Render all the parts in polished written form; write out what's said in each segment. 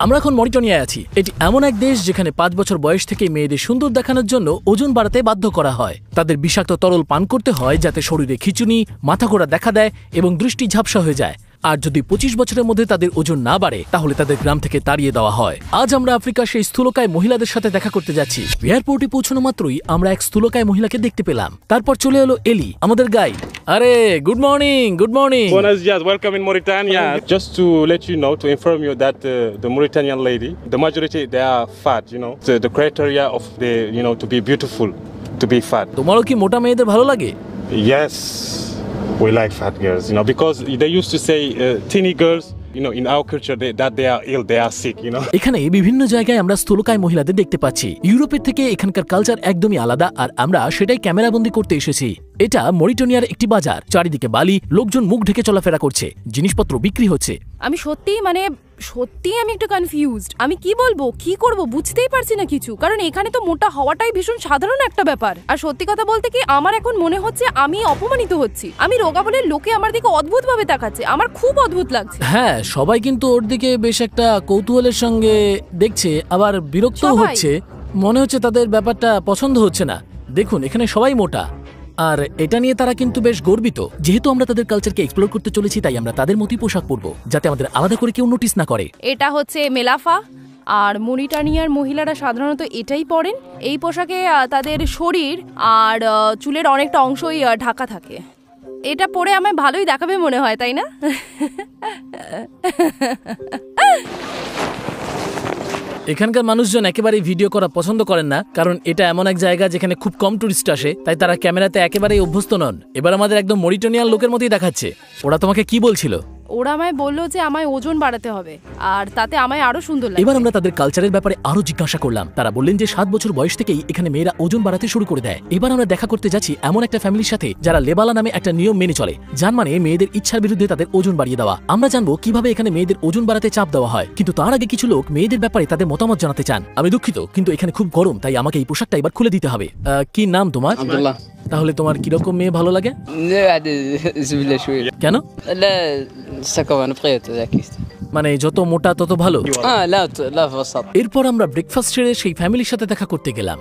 আমরা এখন মরিটানিয়ায় আছি। এটি এমন এক দেশ যেখানে 5 বছর বয়স থেকে মেয়েদের সুন্দর দেখানোর জন্য ওজন বাড়াতে বাধ্য করা হয়। তাদের বিষাক্ত তরল পান করতে হয় যাতে শরীরে খিঁচুনি, মাথা ঘোরা দেখা দেয় এবং দৃষ্টি ঝাপসা হয়ে যায়। আর যদি 25 বছরের মধ্যে তাদের ওজন না বাড়ে তাহলে তাদের গ্রাম থেকে তাড়িয়ে দেওয়া হয়। আজ আমরা আফ্রিকার সেই স্থূলকায় মহিলাদের সাথে দেখা করতে যাচ্ছি। এয়ারপোর্টে পৌঁছানো মাত্রই আমরা এক স্থূলকায় মহিলাকে দেখতে পেলাম। তারপর চলে এলো এলি, আমাদের গাইড। আরে good morning, good morning. Buenos dias, welcome in Mauritania. Just to let you know, to inform you that the Mauritanian lady, the majority they are fat, you know. The criteria of the, you know, to be beautiful, to be fat. তোমারও কি মোটা মেয়েদের ভালো লাগে? Yes, we like fat girls, you know, because they used to say teeny girls, you know, in our culture that they are ill, they are sick, you know. এখানে বিভিন্ন জায়গায় আমরা স্থূলকায় মহিলাদের দেখতে পাচ্ছি। ইউরোপের থেকে এখানকার কালচার একদমই আলাদা আর আমরা সেটাই ক্যামেরাবন্দি করতে এসেছি। এটা মরিটানিয়ার একটি বাজার, চারিদিকে বালি, লোকজন মুখ ঢেকে চলাফেরা করছে, জিনিসপত্র বিক্রি হচ্ছে। আমি সত্যি আমি একটু কনফিউজড। আমি কি বলবো, কি করব বুঝতেই পারছি না কিছু, কারণ এখানে তো মোটা হওয়াটাই ভীষণ সাধারণ একটা ব্যাপার। আর সত্যি কথা বলতে কি, আমার এখন মনে হচ্ছে আমি অপমানিত হচ্ছি। আমি রোগা বলে লোকে আমার দিকে অদ্ভুত ভাবে তাকাচ্ছে, আমার খুব অদ্ভুত লাগছে। হ্যাঁ, সবাই কিন্তু ওর দিকে বেশ একটা কৌতূহলের সঙ্গে দেখছে, আবার বিরক্ত হচ্ছে। মনে হচ্ছে তাদের ব্যাপারটা পছন্দ হচ্ছে না। দেখুন, এখানে সবাই মোটা, আর এটা নিয়ে তারা কিন্তু বেশ গর্বিত। যেহেতু আমরা তাদের কালচারকে এক্সপ্লোর করতে চলেছি, তাই আমরা তাদের মতই পোশাক পরবো, যাতে আমাদের আলাদা করে কেউ নোটিস না করে। এটা হচ্ছে মেলাফা, আর মরিটানিয়ার মহিলারা সাধারণত এটাই পরেন। এই পোশাকে তাদের শরীর আর চুলের অনেকটা অংশই ঢাকা থাকে। এটা পরে আমায় ভালোই দেখাবে মনে হয়, তাই না? এখানকার মানুষজন একেবারে ভিডিও করা পছন্দ করেন না, কারণ এটা এমন এক জায়গা যেখানে খুব কম টুরিস্ট আসে, তাই তারা ক্যামেরাতে একেবারেই অভ্যস্ত নন। এবার আমাদের একদম মরিটানিয়ান লোকের মতোই দেখাচ্ছে। ওরা তোমাকে কি বলছিল? ওরা আমায় বললো যে আমায় ওজন বাড়াতে হবে, আর তাতে আমায় আরো সুন্দর লাগবে। এবার আমরা তাদের কালচারের ব্যাপারে আরো জিজ্ঞাসা করলাম। তারা বললেন যে 7 বছর বয়স থেকেই এখানে মেয়েরা ওজন বাড়াতে শুরু করে দেয়। এবার আমরা দেখা করতে যাচ্ছি এমন একটা ফ্যামিলির সাথে যারা লেবালা নামে একটা নিয়ম মেনে চলে, যার মানে মেয়েদের ইচ্ছার বিরুদ্ধে তাদের ওজন বাড়িয়ে দেওয়া। আমরা জানবো কিভাবে এখানে মেয়েদের ওজন বাড়াতে চাপ দেওয়া হয়, কিন্তু তার আগে কিছু লোক মেয়েদের ব্যাপারে তাদের মতামত জানাতে চান। আমি দুঃখিত, কিন্তু এখানে খুব গরম, তাই আমাকে এই পোশাকটা এবার খুলে দিতে হবে। কি নাম তোমার? আব্দুল্লাহ। তাহলে তোমার কিরকম মেয়ে ভালো লাগে? কেন? মানে যত মোটা তত ভালো? এরপর আমরা ব্রেকফাস্ট সেরে সেই ফ্যামিলির সাথে দেখা করতে গেলাম।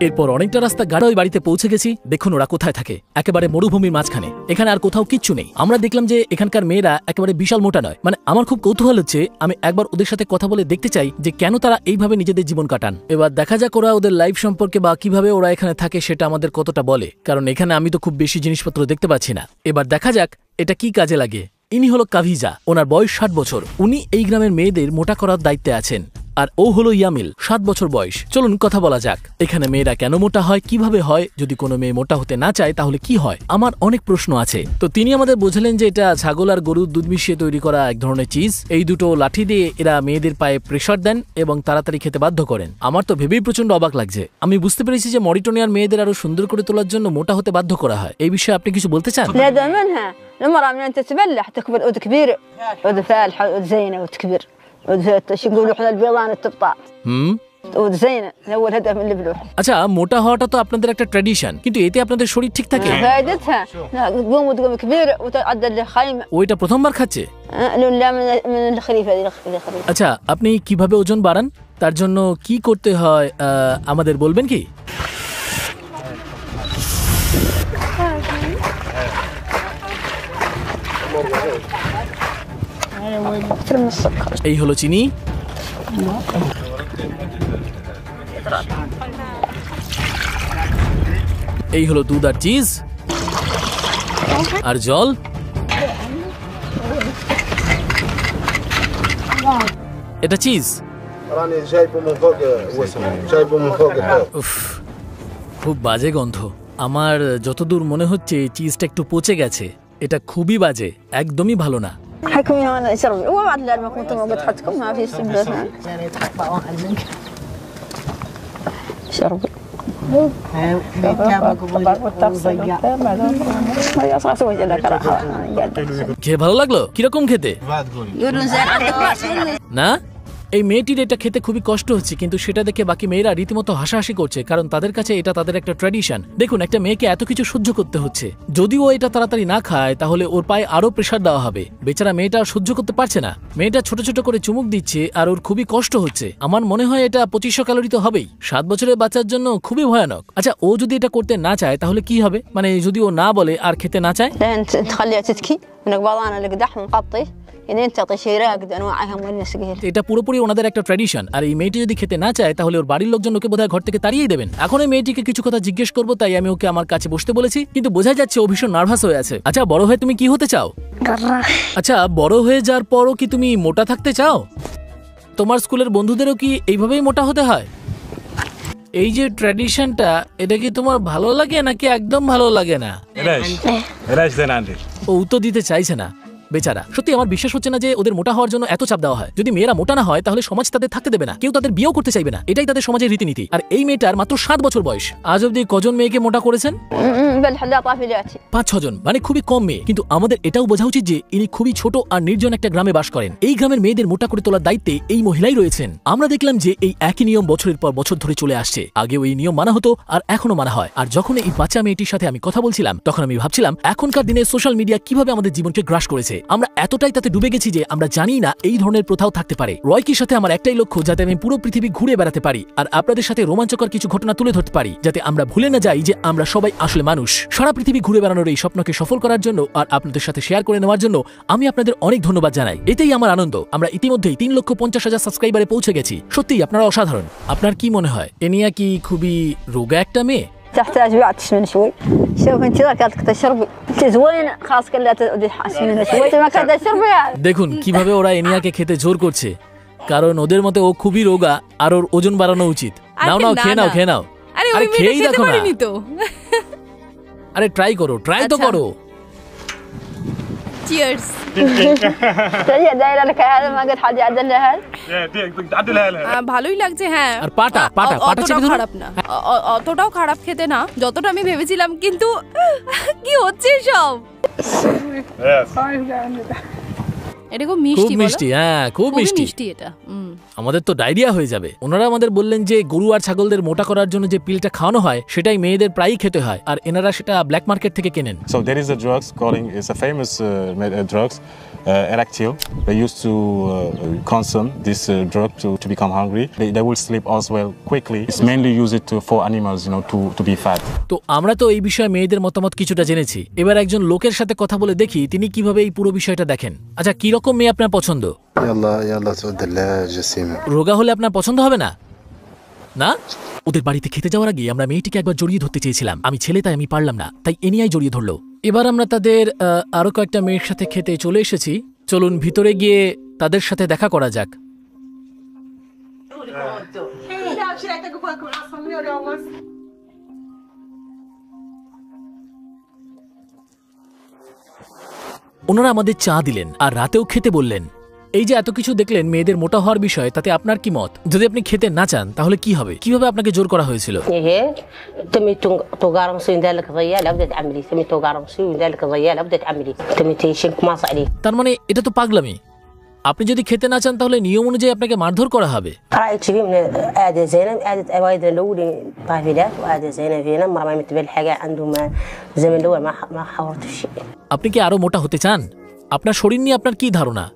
এরপর অনেকটা রাস্তা গাড়ি বাড়িতে পৌঁছে গেছি। দেখুন ওরা কোথায় থাকে, একেবারে মরুভূমির মাঝখানে। এখানে আর কোথাও কিচ্ছু নেই। আমরা দেখলাম যে এখানকার মেয়েরা একেবারে বিশাল মোটা নয়। মানে আমার খুব কৌতূহল হচ্ছে, আমি একবার ওদের সাথে কথা বলে দেখতে চাই যে কেন তারা এইভাবে নিজেদের জীবন কাটান। এবার দেখা যাক ওরা ওদের লাইফ সম্পর্কে বা কিভাবে ওরা এখানে থাকে সেটা আমাদের কতটা বলে, কারণ এখানে আমি তো খুব বেশি জিনিসপত্র দেখতে পাচ্ছি না। এবার দেখা যাক এটা কি কাজে লাগে। ইনি হলো কাভিজা, ওনার বয়স 60 বছর। উনি এই গ্রামের মেয়েদের মোটা করার দায়িত্বে আছেন। আর ও হলো ইয়ামিল, 7 বছর বয়স। চলুন কথা বলা যাক, এখানে মেয়েরা কেন মোটা হয়, কিভাবে হয়, যদি কোনো মেয়ে মোটা হতে না চায় তাহলে কি হয়। আমার অনেক প্রশ্ন আছে। তো তিনি আমাদের বোঝালেন যে এটা ছাগল আর গরুর দুধ মিশিয়ে তৈরি করা এক ধরনের চিজ। এই দুটো লাঠি দিয়ে এরা মেয়েদের পায়ে প্রেসার দেন এবং তাড়াতাড়ি খেতে বাধ্য করেন। আমার তো ভেবেই প্রচন্ড অবাক লাগছে। আমি বুঝতে পেরেছি যে মরিটানিয়ার মেয়েদের আরো সুন্দর করে তোলার জন্য মোটা হতে বাধ্য করা হয়। এই বিষয়ে আপনি কিছু বলতে চান? المرأة من أن تتبلح تكبر عود كبير، عود فالحة، عود زينة، عود كبير، عود شو يقولوا إحنا البيضان التبطاط. عود زينة هو الهدف من البلوح. আচ্ছা, মোটা হওয়াটা তো আপনাদের একটা ট্র্যাডিশন, কিন্তু এতে আপনাদের শরীর ঠিক থাকে? فائدتها تقوم وتقوم كبير وتعدل لخيمة. ওইটা প্রথমবার খাচ্ছে? لا من الخريف هذه الخريف. আচ্ছা, আপনি কিভাবে ওজন বাড়ান, তার জন্য কি করতে হয় আমাদের বলবেন কি? এই হলো চিনি, এই হলো দুধ আর চিজ আর জল। এটা চিজ। উফ, খুব বাজে গন্ধ। আমার যতদূর মনে হচ্ছে চিজটা একটু পচে গেছে। এটা খুবই বাজে, একদমই ভালো না। حكمي هون اشربي وبعد لما كنت موجود حدكم ما في سبب شربي খেয়ে ভালো লাগলো? কিরকম খেতে? না এই মেয়েটির এটা খেতে খুবই কষ্ট হচ্ছে, কিন্তু সেটা দেখে বাকি মেয়েরা রীতিমতো হাসাহাসি করছে, কারণ তাদের কাছে এটা তাদের একটা ট্র্যাডিশন। দেখুন, একটা মেয়েকে এত কিছু সহ্য করতে হচ্ছে, যদিও এটা তাড়াতাড়ি না খায় তাহলে ওর পায়ে আরো প্রেসার দেওয়া হবে। বেচারা মেয়েটা আর সহ্য করতে পারছে না, মেয়েটা ছোট ছোট করে চুমুক দিচ্ছে আর ওর খুবই কষ্ট হচ্ছে। আমার মনে হয় এটা 2500 ক্যালোরি তো হবেই, 7 বছরের বাচ্চার জন্য খুবই ভয়ানক। আচ্ছা, ও যদি এটা করতে না চায় তাহলে কি হবে? মানে যদি ও না বলে আর খেতে না চায়? لأن تخليها تتكي من قبضان القدح ونقطي يعني تعطي شيء راقد انواعها ونسقيه। এটা পুরোপুরি ওনাদের একটা ট্র্যাডিশন। আর এই মেয়েটি যদি খেতে না চায় তাহলে ওর বাড়ির লোকজন ওকে বোধহয় ঘর থেকে তাড়িয়ে দেবেন। এখন এই মেয়েটিকে কিছু কথা জিজ্ঞেস করবো, তাই আমি ওকে আমার কাছে বসতে বলেছি, কিন্তু বোঝা যাচ্ছে ও ভীষণ নার্ভাস হয়ে আছে। আচ্ছা, বড় হয়ে তুমি কি হতে চাও? আচ্ছা, বড় হয়ে যাওয়ার পরও কি তুমি মোটা থাকতে চাও? তোমার স্কুলের বন্ধুদেরও কি এইভাবেই মোটা হতে হয়? এই যে ট্র্যাডিশনটা, এটা কি তোমার ভালো লাগে নাকি একদম ভালো লাগে না? ও উত্তর দিতে চাইছে না বেচারা। সত্যি আমার বিশ্বাস হচ্ছে না যে ওদের মোটা হওয়ার জন্য এত চাপ দেওয়া হয়। যদি মেয়েরা মোটা না হয় তাহলে সমাজ তাদের থাকতে দেবে না, কেউ তাদের বিয়েও করতে চাইবে না। এটাই তাদের সমাজের রীতিনীতি। আর এই মেয়েটার মাত্র 7 বছর বয়স। আজ অব্দি কজন মেয়েকে মোটা করেছেন? 5-6 জন, মানে খুবই কম মেয়ে। কিন্তু আমাদের এটাও বোঝা উচিত যে ইনি খুবই ছোট আর নির্জন একটা গ্রামে বাস করেন। এই গ্রামের মেয়েদের মোটা করে তোলার দায়িত্বে এই মহিলাই রয়েছেন। আমরা দেখলাম যে এই একই নিয়ম বছরের পর বছর ধরে চলে আসছে। আগেও এই নিয়ম মানা হতো আর এখনো মানা হয়। আর যখন এই বাচ্চা মেয়েটির সাথে আমি কথা বলছিলাম তখন আমি ভাবছিলাম এখনকার দিনে সোশ্যাল মিডিয়া কিভাবে আমাদের জীবনকে গ্রাস করেছে। আমরা এতটাই তাতে ডুবে গেছি যে আমরা জানি না এই ধরনের প্রথাও থাকতে পারে। রয়কির সাথে আমার একটাই লক্ষ্য, যাতে আমি পুরো পৃথিবী ঘুরে বেড়াতে পারি আর আপনাদের সাথে রোমাঞ্চকর কিছু ঘটনা তুলে ধরতে পারি, যাতে আমরা ভুলে না যাই যে আমরা সবাই আসলে মানুষ। সারা পৃথিবী ঘুরে বেড়ানোর এই স্বপ্নকে সফল করার জন্য আর আপনাদের সাথে শেয়ার করে নেওয়ার জন্য আমি আপনাদের অনেক ধন্যবাদ জানাই। এতেই আমার আনন্দ। আমরা ইতিমধ্যেই 3,50,000 সাবস্ক্রাইবারে পৌঁছে গেছি। সত্যিই আপনারা অসাধারণ। আপনার কি মনে হয় এনিয়া কি খুবই রোগা একটা মেয়ে? تحتاج بعد تسمن شوي. شوف انت ذاك قالت تشربي انت زوينه خلاص كلها تحسمن شوي ما كانت تشربي. দেখুন কিভাবে ওরা এনিয়াকে খেতে জোর করছে, কারণ ওদের মতে ও খুবই রোগা আর ওর ওজন বাড়ানো উচিত। নাও নাও, খেয়ে নাও, খেয়ে নাও। আরে খেয়েই দেখো না। আরে ট্রাই করো, ট্রাই তো করো। চিয়ার্স। هي دايره لك هذا ما قد حد يعدلها. ভালোই লাগছে। হ্যাঁ, আর পাটা পাটা পাটা চেপে ধরো। খারাপ না, অতটাও খারাপ খেতে না যতটা আমি ভেবেছিলাম। কিন্তু কি হচ্ছে সব? এটা খুব মিষ্টি। খুব মিষ্টি, হ্যাঁ খুব মিষ্টি এটা। আমাদের তো ডায়রিয়া হয়ে যাবে। ওনারা আমাদের বললেন যে গরু আর ছাগলদের মোটা করার জন্য যে পিলটা খাওয়ানো হয় সেটাই মেয়েদের প্রায়ই খেতে হয়, আর এনারা সেটা ব্ল্যাক মার্কেট থেকে কেনেন। So there is a drugs calling, it's a famous drugs, Erectil. They used to consume this drug to become hungry. They will sleep as well quickly. It's mainly used for animals, you know, to be fat. তো আমরা তো এই বিষয়ে মেয়েদের মতামত কিছুটা জেনেছি। এবার একজন লোকের সাথে কথা বলে দেখি তিনি কিভাবে এই পুরো বিষয়টা দেখেন। আচ্ছা, কি রকম মেয়ে আপনার পছন্দ? يلا تودلها جسيمة. রোগা হলে আপনার পছন্দ হবে না? না? ওদের বাড়িতে খেতে যাওয়ার আগে আমরা মেয়েটিকে একবার জড়িয়ে ধরতে চেয়েছিলাম। আমি ছেলে তাই আমি পারলাম না, তাই এনিয়াই জড়িয়ে ধরলো। এবার আমরা তাদের আরো কয়েকটা মেয়ের সাথে খেতে চলে এসেছি। চলুন ভিতরে গিয়ে তাদের সাথে দেখা করা যাক। ওনারা আমাদের চা দিলেন আর রাতেও খেতে বললেন। এই যে এত কিছু দেখলেন মেয়েদের মোটা হওয়ার বিষয়ে, তাতে আপনার কি মত? যদি আপনি খেতে না চান তাহলে কি হবে? কিভাবে আপনাকে জোর করা হয়েছিল? তার মানে এটা তো পাগলামি। আপনি যদি খেতে না চান তাহলে নিয়ম অনুযায়ী আপনাকে মারধর করা হবে। আপনি কি আরো মোটা হতে চান? আপনার শরীর নিয়ে আপনার কি ধারণা?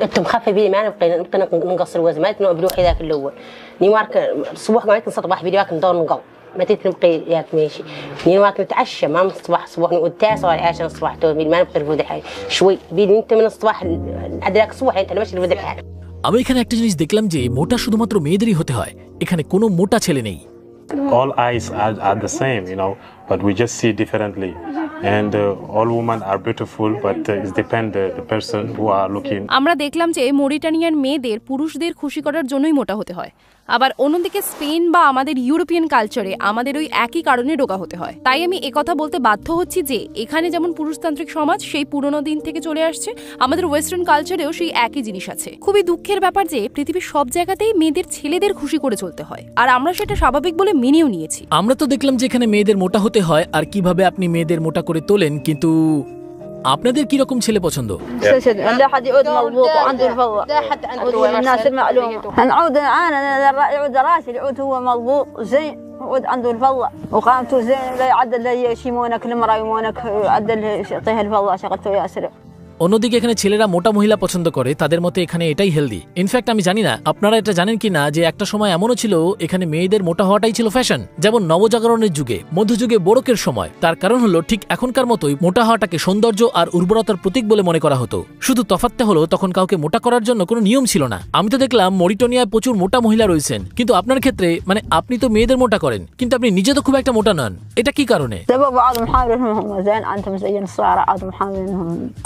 انت مخفف بيه ما ممكن نقصر الوزن ما نروح ذاك الاول نيوارك الصبح ما نصبح فيديوهات ندور نقو ما تنبقي ياك ماشي نيوارك نتعشى ما نصبح صبح نقول 9 ولا 10 الصبح تو ما نبقي الفود الحين شوي بيدي انت من الصباح ادراك الصبح انت ماشي الفود الحين। আমি এখানে একটা জিনিস দেখলাম যে মোটা শুধুমাত্র মেয়েদেরই হতে হয়, এখানে কোনো মোটা ছেলে নেই। All eyes are the same, you know, but we just see differently. And all women are beautiful, but it depends the person who are looking. আমরা দেখলাম যে মরিটানিয়ান মেয়েদের পুরুষদের খুশি করার জন্যই মোটা হতে হয়, আবার অন্যদিকে স্পেন বা আমাদের ইউরোপিয়ান কালচারে আমাদের ওই একই কারণে রোগা হতে হয়। তাই আমি একথা বলতে বাধ্য হচ্ছি যে এখানে যেমন পুরুষতান্ত্রিক সমাজ সেই পুরনো দিন থেকে চলে আসছে, আমাদের ওয়েস্টার্ন কালচারেও সেই একই জিনিস আছে। খুবই দুঃখের ব্যাপার যে পৃথিবীর সব জায়গাতেই মেয়েদের ছেলেদের খুশি করে চলতে হয়, আর আমরা সেটা স্বাভাবিক বলে মেনেও নিয়েছি। আমরা তো দেখলাম যে এখানে মেয়েদের মোটা হতে হয় আর কিভাবে আপনি মেয়েদের মোটা করে তোলেন, কিন্তু আপনাদের কি রকম ছেলে পছন্দ? لا حد يعود مضبوط وعنده الفضة. لا حد عنده الناس المعلومة. نعود انا يعود راسي يعود هو مضبوط زين يعود عنده الفضة وقامته زين لا يعدل لا يشيمونك المرأة يمونك يعدل يعطيها الفضة شغلته ياسر. অন্যদিকে এখানে ছেলেরা মোটা মহিলা পছন্দ করে, তাদের মতে এখানে এটাই হেলদি। ইনফ্যাক্ট আমি জানি না আপনারা এটা জানেন কি না যে একটা সময় এমনও ছিল এখানে মেয়েদের মোটা হওয়াটাই ছিল ফ্যাশন, যেমন নবজাগরণের যুগে, মধ্যযুগে বোরকের সময়। তার কারণ হলো ঠিক এখনকার মতোই মোটা হওয়াটাকে সৌন্দর্য আর উর্বরতার প্রতীক বলে মনে করা হতো। শুধু তফাৎটা হলো তখন কাউকে মোটা করার জন্য কোনো নিয়ম ছিল না। আমি তো দেখলাম মরিটোনিয়ায় প্রচুর মোটা মহিলা রয়েছেন, কিন্তু আপনার ক্ষেত্রে মানে আপনি তো মেয়েদের মোটা করেন কিন্তু আপনি নিজে তো খুব একটা মোটা নন, এটা কি কারণে?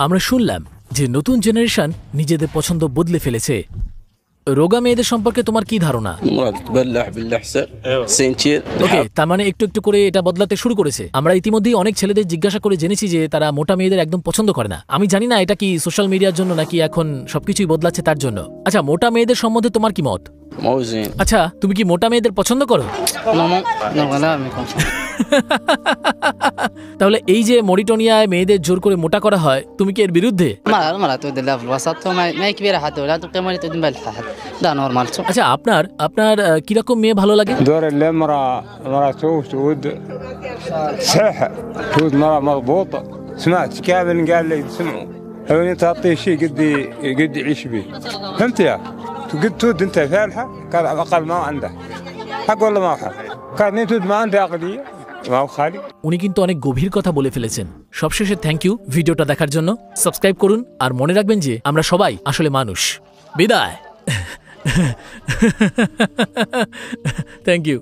আমরা শুনলাম যে নতুন জেনারেশন নিজেদের পছন্দ বদলে ফেলেছে। রোগা মেয়েদের সম্পর্কে তোমার কি ধারণা? ওকে, তার মানে একটু একটু করে এটা বদলাতে শুরু করেছে। আমরা ইতিমধ্যেই অনেক ছেলেদের জিজ্ঞাসা করে জেনেছি যে তারা মোটা মেয়েদের একদম পছন্দ করে না। আমি জানি না এটা কি সোশ্যাল মিডিয়ার জন্য নাকি এখন সবকিছুই বদলাচ্ছে তার জন্য। আচ্ছা, মোটা মেয়েদের সম্বন্ধে তোমার কি মত? আচ্ছা, তুমি কি মোটা মেয়েদের পছন্দ করো? তাহলে এই যে মরিটোনিয়ায় মেয়েদের জোর করে মোটা করা হয়, তুমি কি এর বিরুদ্ধে? আচ্ছা, আপনার কিরকম মেয়ে ভালো লাগে? سمعت كامل قال لي تسمعوا لو انت تعطيه شيء قد يعيش به فهمت يا قد تود انت فالحه قال على الاقل ما عنده حق ولا ما حق قال انت ما عنده عقليه ما هو خالي। উনি কিন্তু অনেক গভীর কথা বলে ফেলেছেন। সবশেষে থ্যাংক ইউ ভিডিওটা দেখার জন্য। সাবস্ক্রাইব করুন আর মনে রাখবেন যে আমরা সবাই আসলে মানুষ। বিদায়। Thank you.